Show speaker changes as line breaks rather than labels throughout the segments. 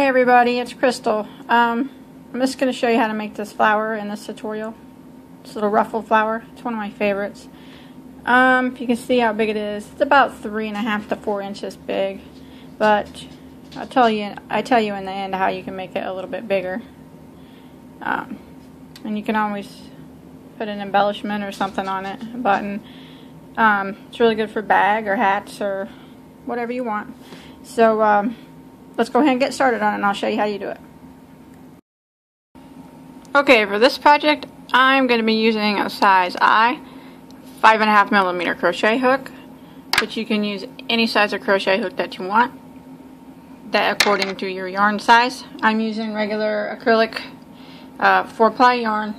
everybody, it's Crystal. I'm just going to show you how to make this flower in this tutorial. This little ruffle flower. It's one of my favorites. If you can see how big it is, it's about 3.5 to 4 inches big. But I tell you in the end how you can make it a little bit bigger. And you can always put an embellishment or something on it, a button. It's really good for bag or hats or whatever you want. So let's go ahead and get started on it, and I'll show you how you do it. Okay, for this project I'm going to be using a size I 5.5mm crochet hook, but you can use any size of crochet hook that you want, that according to your yarn size. I'm using regular acrylic 4-ply yarn.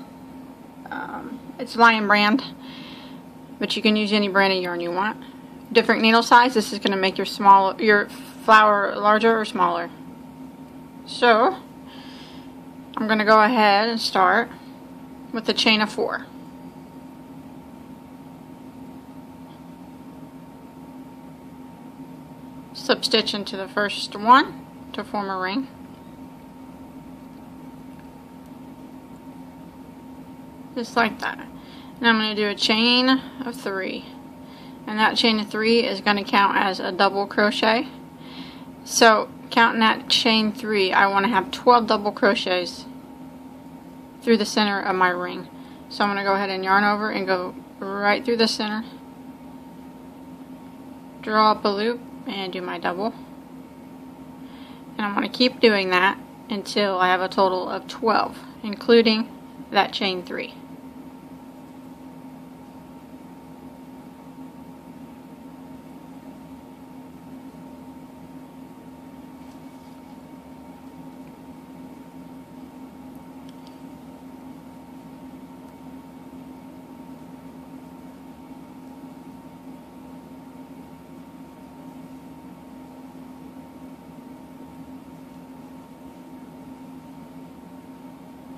It's Lion brand, but you can use any brand of yarn you want. Different needle size. This is going to make your flower larger or smaller. So I'm going to go ahead and start with the chain of 4. Slip stitch into the first one to form a ring. Just like that. And I'm going to do a chain of 3. And that chain of 3 is going to count as a double crochet. So counting that chain 3, I want to have 12 double crochets through the center of my ring. So I'm going to go ahead and yarn over and go right through the center, draw up a loop, and do my double. And I'm going to keep doing that until I have a total of 12, including that chain 3.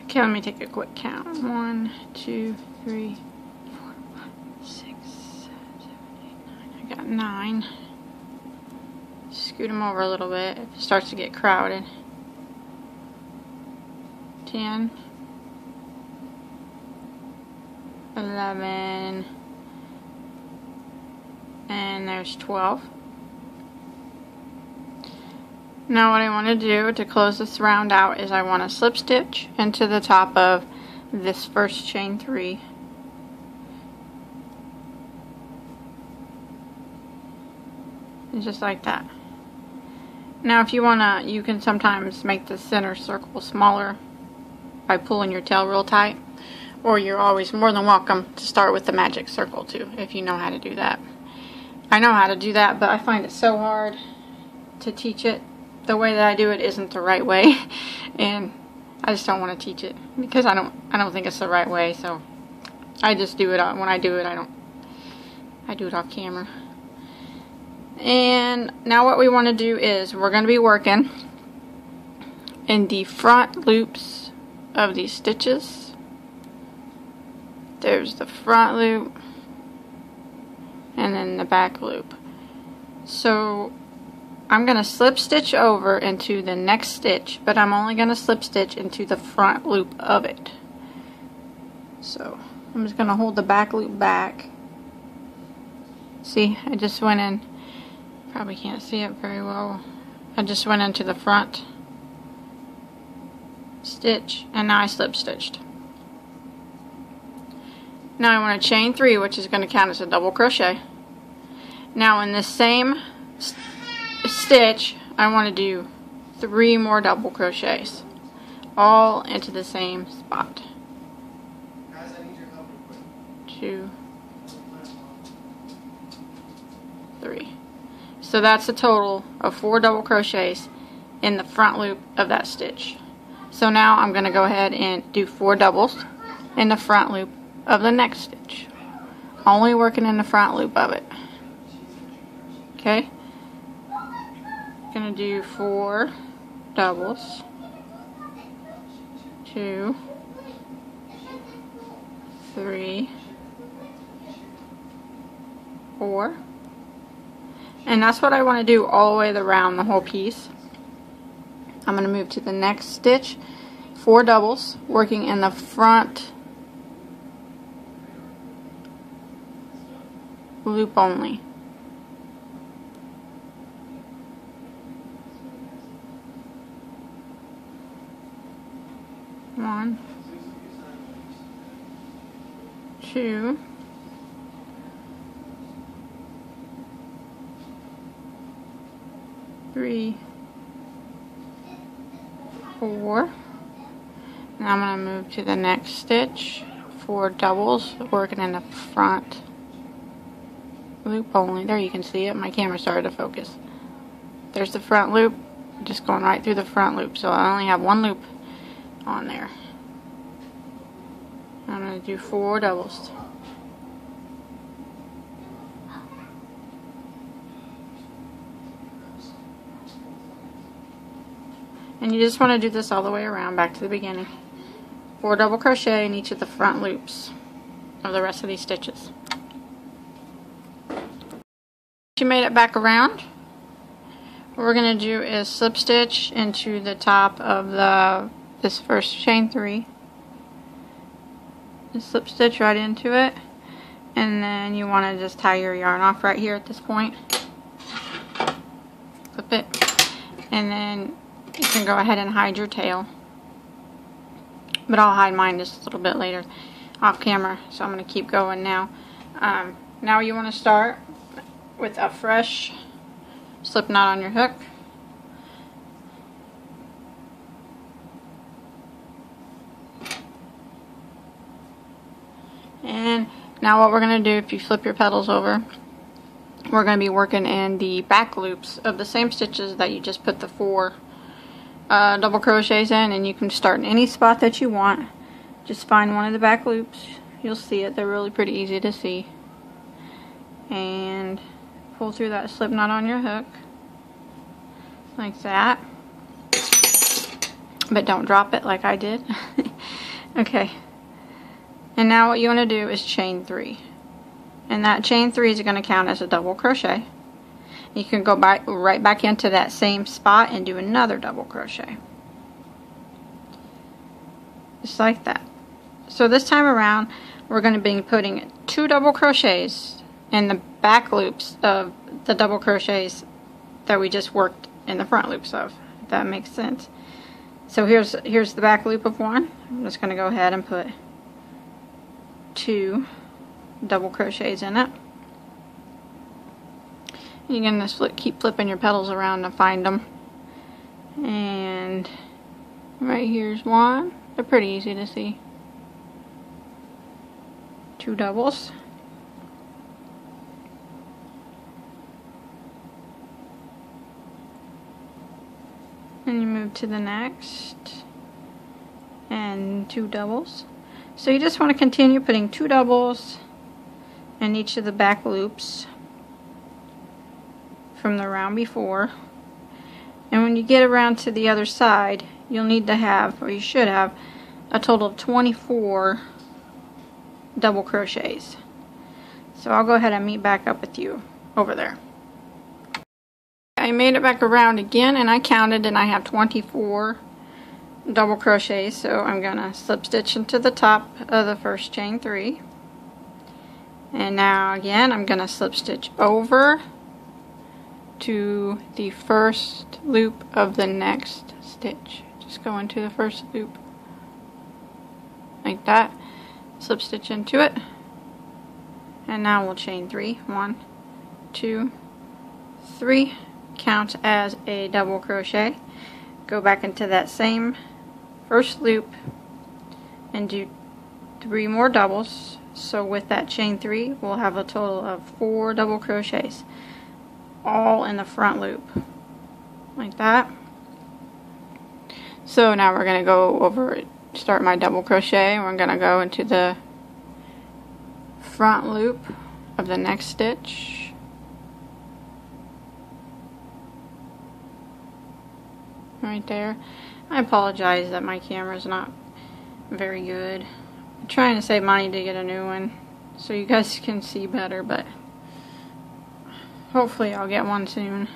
Okay, let me take a quick count. 1, 2, 3, 4, 5, 6, 7, 8, 9. I got 9. Scoot them over a little bit if it starts to get crowded. 10, 11, and there's 12. Now what I want to do to close this round out is I want to slip stitch into the top of this first chain 3. And just like that. Now if you want to, you can sometimes make the center circle smaller by pulling your tail real tight. Or you're always more than welcome to start with the magic circle too, if you know how to do that. I know how to do that, but I find it so hard to teach it. The way that I do it isn't the right way, and I just don't want to teach it because I don't think it's the right way. So I just do it. When I do it, I do it off camera. And now what we want to do is we're going to be working in the front loops of these stitches. There's the front loop and then the back loop. So I'm going to slip stitch over into the next stitch, but I'm only going to slip stitch into the front loop of it. So I'm just going to hold the back loop back. See, I just went in, probably can't see it very well. I just went into the front stitch and now I slip stitched. Now I want to chain 3, which is going to count as a double crochet. Now in the same stitch, I want to do 3 more double crochets, all into the same spot. 2, 3. So that's a total of 4 double crochets in the front loop of that stitch. So now I'm going to go ahead and do 4 doubles in the front loop of the next stitch, only working in the front loop of it. Okay, gonna do 4 doubles, 2, 3, 4, and that's what I want to do all the way around the whole piece. I'm going to move to the next stitch, 4 doubles, working in the front loop only. One, 2, 3, 4. Now I'm going to move to the next stitch, 4 doubles, working in the front loop only. There, you can see it. My camera started to focus. There's the front loop, just going right through the front loop, so I only have 1 loop on there. I'm going to do 4 doubles. And you just want to do this all the way around, back to the beginning. 4 double crochet in each of the front loops of the rest of these stitches. You made it back around. What we're going to do is slip stitch into the top of this first chain 3. Just slip stitch right into it, and then you want to just tie your yarn off right here at this point. Flip it, and then you can go ahead and hide your tail, but I'll hide mine just a little bit later off camera, so I'm going to keep going now. Now you want to start with a fresh slip knot on your hook. And now what we're going to do, if you flip your petals over, we're going to be working in the back loops of the same stitches that you just put the 4 double crochets in, and you can start in any spot that you want. Just find one of the back loops. You'll see it. They're really pretty easy to see. And pull through that slip knot on your hook like that, but don't drop it like I did. Okay, and now what you want to do is chain 3, and that chain 3 is going to count as a double crochet. You can go right back into that same spot and do another double crochet, just like that. So this time around we're going to be putting 2 double crochets in the back loops of the double crochets that we just worked in the front loops of, if that makes sense. So here's the back loop of 1. I'm just going to go ahead and put 2 double crochets in it. You're going to keep flipping your petals around to find them. And right here's 1. They're pretty easy to see. 2 doubles. And you move to the next, and 2 doubles. So you just want to continue putting 2 doubles in each of the back loops from the round before. And when you get around to the other side, you'll need to have, or you should have, a total of 24 double crochets. So I'll go ahead and meet back up with you over there. I made it back around again, and I counted, and I have 24 double crochets. So I'm gonna slip stitch into the top of the first chain 3, and now again I'm gonna slip stitch over to the first loop of the next stitch. Just go into the first loop like that, slip stitch into it, and now we'll chain 3. 1, 2, 3. Count as a double crochet. Go back into that same first loop and do 3 more doubles. So with that chain 3, we'll have a total of 4 double crochets, all in the front loop like that. So now we're going to go over, start my double crochet. We're going to go into the front loop of the next stitch. Right there. I apologize that my camera's not very good. I'm trying to save money to get a new one so you guys can see better, but hopefully I'll get one soon.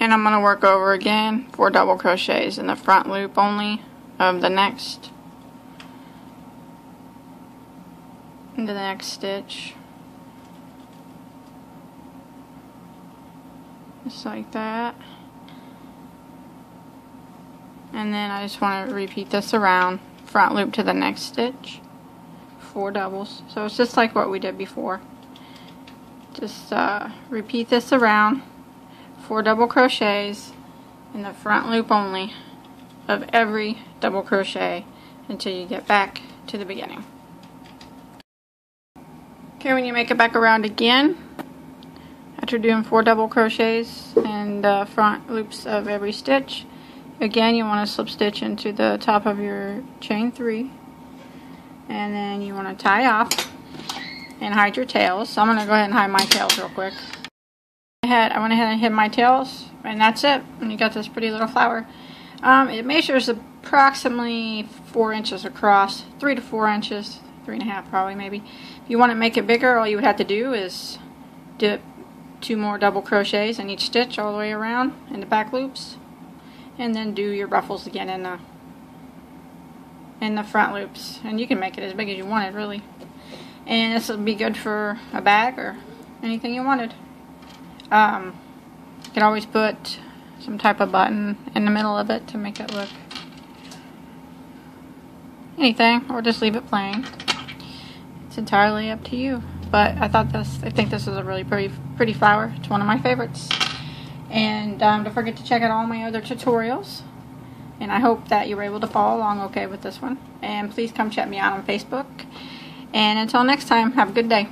And I'm going to work over again 4 double crochets in the front loop only of the next stitch. Just like that. And then I just want to repeat this around, front loop to the next stitch, 4 doubles. So it's just like what we did before. Just repeat this around, 4 double crochets in the front loop only of every double crochet until you get back to the beginning. Okay, when you make it back around again, after doing 4 double crochets in the front loops of every stitch, again you want to slip stitch into the top of your chain 3, and then you want to tie off and hide your tails. So I'm going to go ahead and hide my tails real quick. I went ahead and hid my tails, and that's it. And you got this pretty little flower. It measures approximately 4 inches across, 3 to 4 inches, 3.5 probably maybe. If you want to make it bigger, all you would have to do is dip 2 more double crochets in each stitch all the way around in the back loops, and then do your ruffles again in the front loops. And you can make it as big as you wanted, really. And this will be good for a bag or anything you wanted. You can always put some type of button in the middle of it to make it look anything, or just leave it plain. It's entirely up to you. But I think this is a really pretty flower. It's one of my favorites. And don't forget to check out all my other tutorials. And I hope that you were able to follow along okay with this one. And please come check me out on Facebook. And until next time, have a good day.